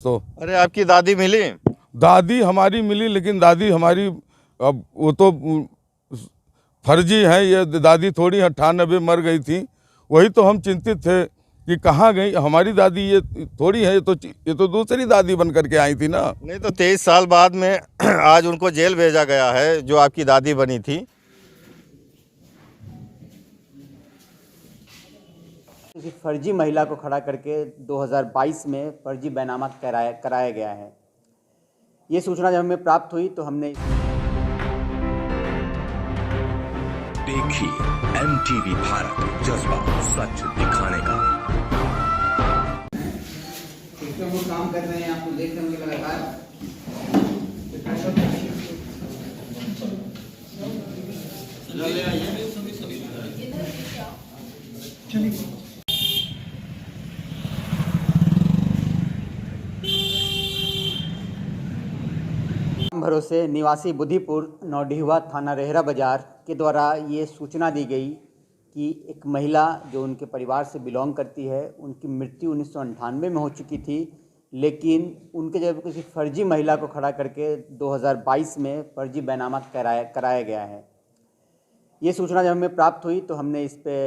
तो अरे आपकी दादी मिली? दादी हमारी मिली, लेकिन दादी हमारी अब वो तो फर्जी है। ये दादी थोड़ी 98 मर गई थी। वही तो हम चिंतित थे कि कहाँ गई हमारी दादी। ये थोड़ी है, ये तो दूसरी दादी बन करके आई थी ना। नहीं तो 23 साल बाद में आज उनको जेल भेजा गया है जो आपकी दादी बनी थी। किसी फर्जी महिला को खड़ा करके 2022 में फर्जी बैनामा कराया गया है। ये सूचना जब हमें प्राप्त हुई तो हमने देखिए MTV भारत, जज्बा सच दिखाने का। वो काम कर रहे हैं, आपको देख रहे होंगे लगातार। भरोसे निवासी बुद्धिपुर नौडिहवा थाना रेहरा बाजार के द्वारा ये सूचना दी गई कि एक महिला जो उनके परिवार से बिलोंग करती है, उनकी मृत्यु 1998 में हो चुकी थी, लेकिन उनके जगह किसी फर्जी महिला को खड़ा करके 2022 में फर्जी बैनामा कराया गया है। ये सूचना जब हमें प्राप्त हुई तो हमने इस पे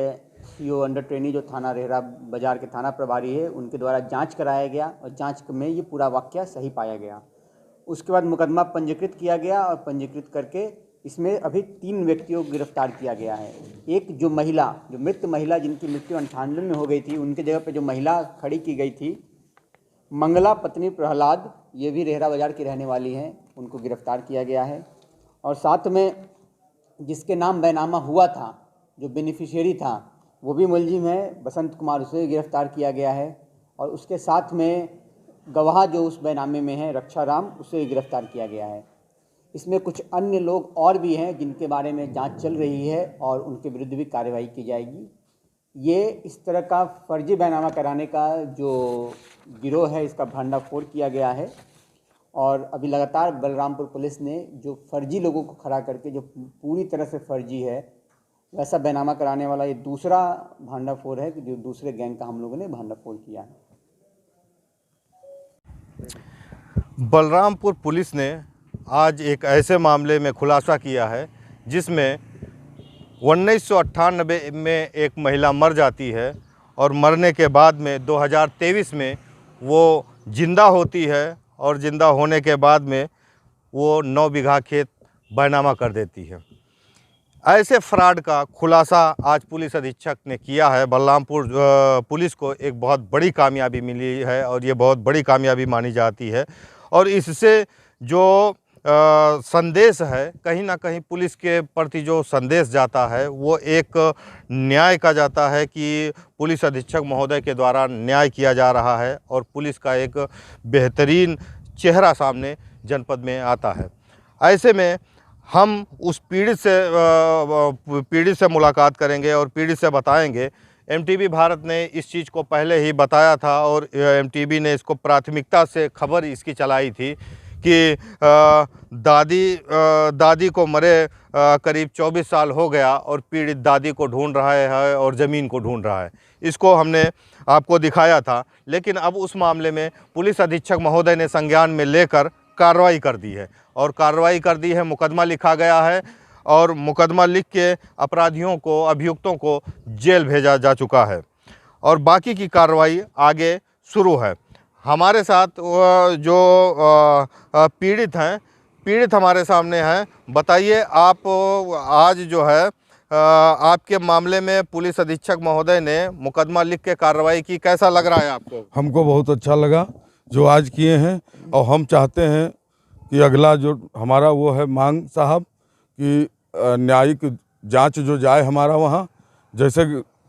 CO अंडर ट्रेनी जो थाना रेहरा बाजार के थाना प्रभारी है, उनके द्वारा जांच कराया गया और जांच में ये पूरा वाकया सही पाया गया। उसके बाद मुकदमा पंजीकृत किया गया और पंजीकृत करके इसमें अभी 3 व्यक्तियों को गिरफ्तार किया गया है। एक जो मृत महिला जिनकी मृत्यु 98 में हो गई थी, उनके जगह पे जो महिला खड़ी की गई थी, मंगला पत्नी प्रहलाद, ये भी रेहरा बाजार की रहने वाली हैं, उनको गिरफ्तार किया गया है। और साथ में जिसके नाम बैनामा हुआ था, जो बेनिफिशियरी था, वो भी मुलजिम है, बसंत कुमार, उसे गिरफ्तार किया गया है। और उसके साथ में गवाह जो उस बैनामे में है, रक्षा राम, उसे गिरफ्तार किया गया है। इसमें कुछ अन्य लोग और भी हैं जिनके बारे में जांच चल रही है और उनके विरुद्ध भी कार्रवाई की जाएगी। ये इस तरह का फर्जी बैनामा कराने का जो गिरोह है, इसका भंडाफोड़ किया गया है। और अभी लगातार बलरामपुर पुलिस ने जो फर्जी लोगों को खड़ा करके, जो पूरी तरह से फर्जी है, वैसा बैनामा कराने वाला ये दूसरा भंडाफोड़ है कि जो दूसरे गैंग का हम लोगों ने भंडाफोड़ किया है। बलरामपुर पुलिस ने आज एक ऐसे मामले में खुलासा किया है जिसमें 1998 में एक महिला मर जाती है और मरने के बाद में 2023 में वो जिंदा होती है और जिंदा होने के बाद में वो 9 बीघा खेत बैनामा कर देती है। ऐसे फ्रॉड का खुलासा आज पुलिस अधीक्षक ने किया है। बलरामपुर पुलिस को एक बहुत बड़ी कामयाबी मिली है और ये बहुत बड़ी कामयाबी मानी जाती है। और इससे जो संदेश है, कहीं ना कहीं पुलिस के प्रति जो संदेश जाता है, वो एक न्याय का जाता है कि पुलिस अधीक्षक महोदय के द्वारा न्याय किया जा रहा है और पुलिस का एक बेहतरीन चेहरा सामने जनपद में आता है। ऐसे में हम उस पीड़ित से मुलाकात करेंगे और पीड़ित से बताएंगे। MTV भारत ने इस चीज़ को पहले ही बताया था और MTV ने इसको प्राथमिकता से खबर इसकी चलाई थी कि दादी को मरे करीब 24 साल हो गया और पीड़ित दादी को ढूंढ रहा है और ज़मीन को ढूंढ रहा है। इसको हमने आपको दिखाया था, लेकिन अब उस मामले में पुलिस अधीक्षक महोदय ने संज्ञान में लेकर कार्रवाई कर दी है और कार्रवाई कर दी है। मुकदमा लिखा गया है और मुकदमा लिख के अपराधियों को, अभियुक्तों को जेल भेजा जा चुका है और बाकी की कार्रवाई आगे शुरू है। हमारे साथ जो पीड़ित हमारे सामने हैं। बताइए, आप आज जो है आपके मामले में पुलिस अधीक्षक महोदय ने मुकदमा लिख के कार्रवाई की, कैसा लग रहा है आपको? हमको बहुत अच्छा लगा जो आज किए हैं और हम चाहते हैं कि अगला जो हमारा वो है मांग साहब कि न्यायिक जांच जो जाए हमारा वहाँ। जैसे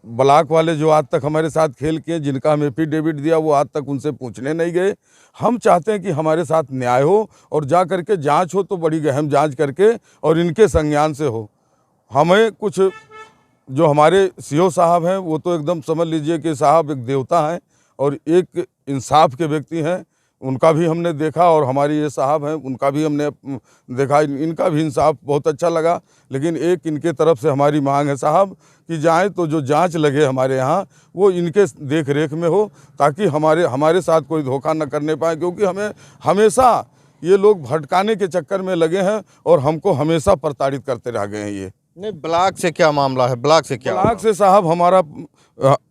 ब्लॉक वाले जो आज तक हमारे साथ खेल किए, जिनका हम एफिडेविट दिया, वो आज तक उनसे पूछने नहीं गए। हम चाहते हैं कि हमारे साथ न्याय हो और जा करके जांच हो तो बड़ी गहन जांच करके और इनके संज्ञान से हो। हमें कुछ जो हमारे CO साहब हैं, वो तो एकदम समझ लीजिए कि साहब एक देवता हैं और एक इंसाफ के व्यक्ति हैं। उनका भी हमने देखा, और हमारी ये साहब हैं उनका भी हमने देखा, इनका भी इंसाफ बहुत अच्छा लगा। लेकिन एक इनके तरफ से हमारी मांग है साहब कि जाएं तो जो जांच लगे हमारे यहाँ वो इनके देख रेख में हो, ताकि हमारे साथ कोई धोखा न करने पाए, क्योंकि हमें हमेशा ये लोग भटकाने के चक्कर में लगे हैं और हमको हमेशा प्रताड़ित करते रह गए हैं। ये नहीं, ब्लॉक से क्या मामला है? ब्लॉक से क्या? ब्लॉक से साहब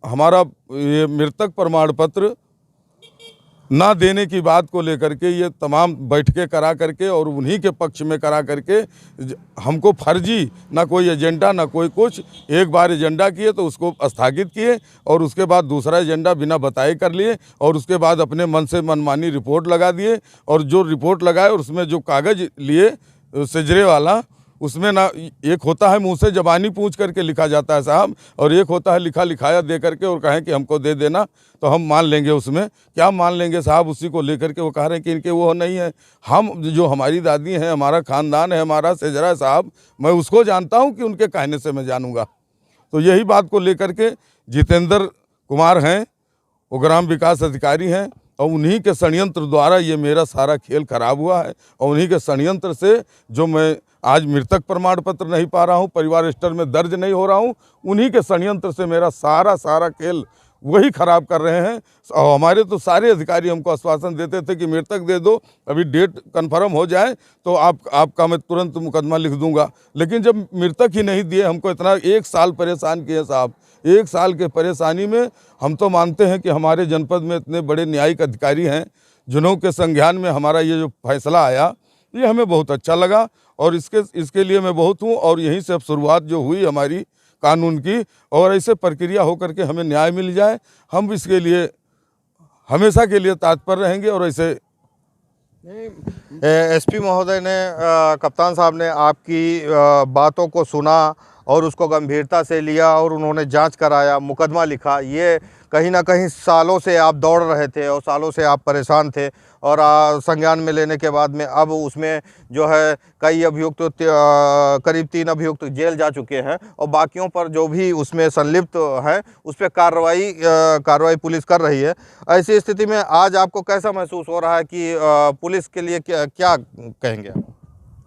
हमारा ये मृतक प्रमाण पत्र ना देने की बात को लेकर के ये तमाम बैठकें करा करके और उन्हीं के पक्ष में करा करके हमको फर्जी, ना कोई एजेंडा ना कोई कुछ, एक बार एजेंडा किए तो उसको स्थगित किए और उसके बाद दूसरा एजेंडा बिना बताए कर लिए, और उसके बाद अपने मन से मनमानी रिपोर्ट लगा दिए। और जो रिपोर्ट लगाए और उसमें जो कागज़ लिए सजरे वाला, उसमें ना एक होता है मुंह से ज़बानी पूछ करके लिखा जाता है साहब, और एक होता है लिखा लिखाया दे करके और कहें कि हमको दे देना तो हम मान लेंगे। उसमें क्या मान लेंगे साहब? उसी को लेकर के वो कह रहे हैं कि इनके वो नहीं है। हम जो हमारी दादी हैं, हमारा ख़ानदान है, हमारा सेजरा साहब, मैं उसको जानता हूँ कि उनके कहने से मैं जानूँगा। तो यही बात को लेकर के जितेंद्र कुमार हैं, वो ग्राम विकास अधिकारी हैं, और उन्हीं के षड्यंत्र द्वारा ये मेरा सारा खेल खराब हुआ है। और उन्हीं के षड्यंत्र से जो मैं आज मृतक प्रमाण पत्र नहीं पा रहा हूँ, परिवार रजिस्टर में दर्ज नहीं हो रहा हूँ, उन्हीं के षड्यंत्र से मेरा सारा खेल वही खराब कर रहे हैं। और हमारे तो सारे अधिकारी हमको आश्वासन देते थे कि मृतक दे दो, अभी डेट कंफर्म हो जाए तो आपका मैं तुरंत मुकदमा लिख दूंगा। लेकिन जब मृतक ही नहीं दिए, हमको इतना 1 साल परेशान किए साहब। 1 साल के परेशानी में हम तो मानते हैं कि हमारे जनपद में इतने बड़े न्यायिक अधिकारी हैं जिन्हों के संज्ञान में हमारा ये जो फैसला आया, ये हमें बहुत अच्छा लगा, और इसके लिए मैं बहुत हूँ। और यहीं से अब शुरुआत जो हुई हमारी कानून की, और ऐसे प्रक्रिया हो करके हमें न्याय मिल जाए, हम इसके लिए हमेशा के लिए तत्पर रहेंगे। और ऐसे एसपी महोदय ने, कप्तान साहब ने आपकी बातों को सुना और उसको गंभीरता से लिया और उन्होंने जांच कराया, मुकदमा लिखा। ये कहीं ना कहीं सालों से आप दौड़ रहे थे और सालों से आप परेशान थे, और संज्ञान में लेने के बाद में अब उसमें जो है कई अभियुक्त, करीब 3 अभियुक्त जेल जा चुके हैं, और बाकियों पर जो भी उसमें संलिप्त है उस पर कार्रवाई पुलिस कर रही है। ऐसी स्थिति में आज आपको कैसा महसूस हो रहा है कि पुलिस के लिए क्या कहेंगे?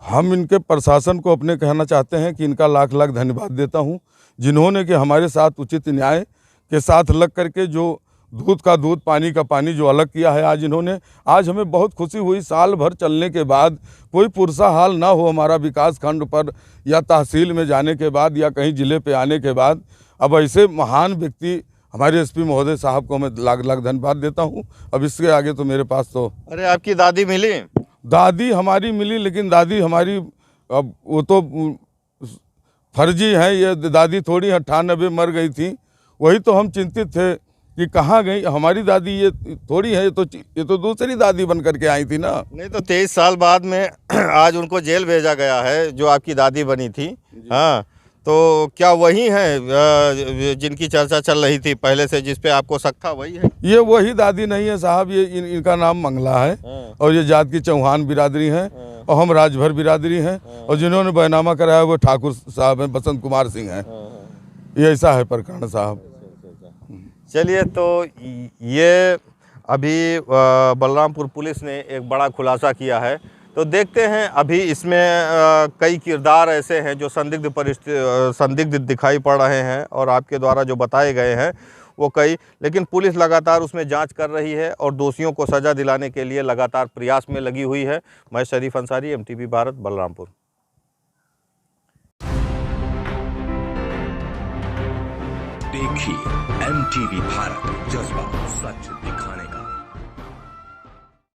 हम इनके प्रशासन को अपने कहना चाहते हैं कि इनका लाख लाख धन्यवाद देता हूं, जिन्होंने कि हमारे साथ उचित न्याय के साथ लग करके जो दूध का दूध पानी का पानी जो अलग किया है आज हमें बहुत खुशी हुई। साल भर चलने के बाद कोई पुरसा हाल ना हो हमारा विकास खंड पर, या तहसील में जाने के बाद, या कहीं ज़िले पे आने के बाद। अब ऐसे महान व्यक्ति हमारे एसपी महोदय साहब को मैं लाख लाख धन्यवाद देता हूँ। अब इसके आगे तो मेरे पास तो, अरे आपकी दादी मिली? दादी हमारी मिली, लेकिन दादी हमारी अब वो तो फर्जी है, ये दादी थोड़ी 98 मर गई थी। वही तो हम चिंतित थे कि कहाँ गई हमारी दादी, ये थोड़ी है, ये तो दूसरी दादी बन करके आई थी ना। नहीं तो 23 साल बाद में आज उनको जेल भेजा गया है जो आपकी दादी बनी थी। हाँ, तो क्या वही है जिनकी चर्चा चल रही थी पहले से, जिस पे आपको शक था, वही है? ये वही दादी नहीं है साहब, ये इनका नाम मंगला है, और ये जात की चौहान बिरादरी है, और हम राजभर बिरादरी हैं, और जिन्होंने बैनामा कराया वो ठाकुर साहब हैं, बसंत कुमार सिंह हैं। ये ऐसा है प्रकरण साहब। चलिए, तो ये अभी बलरामपुर पुलिस ने एक बड़ा खुलासा किया है, तो देखते हैं। अभी इसमें कई किरदार ऐसे हैं जो संदिग्ध दिखाई पड़ रहे हैं, और आपके द्वारा जो बताए गए हैं वो कई, लेकिन पुलिस लगातार उसमें जांच कर रही है और दोषियों को सज़ा दिलाने के लिए लगातार प्रयास में लगी हुई है। मैं शरीफ अंसारी, MTV भारत, बलरामपुर। देखिए MTV भारत, जज्बा सच दिखाने का।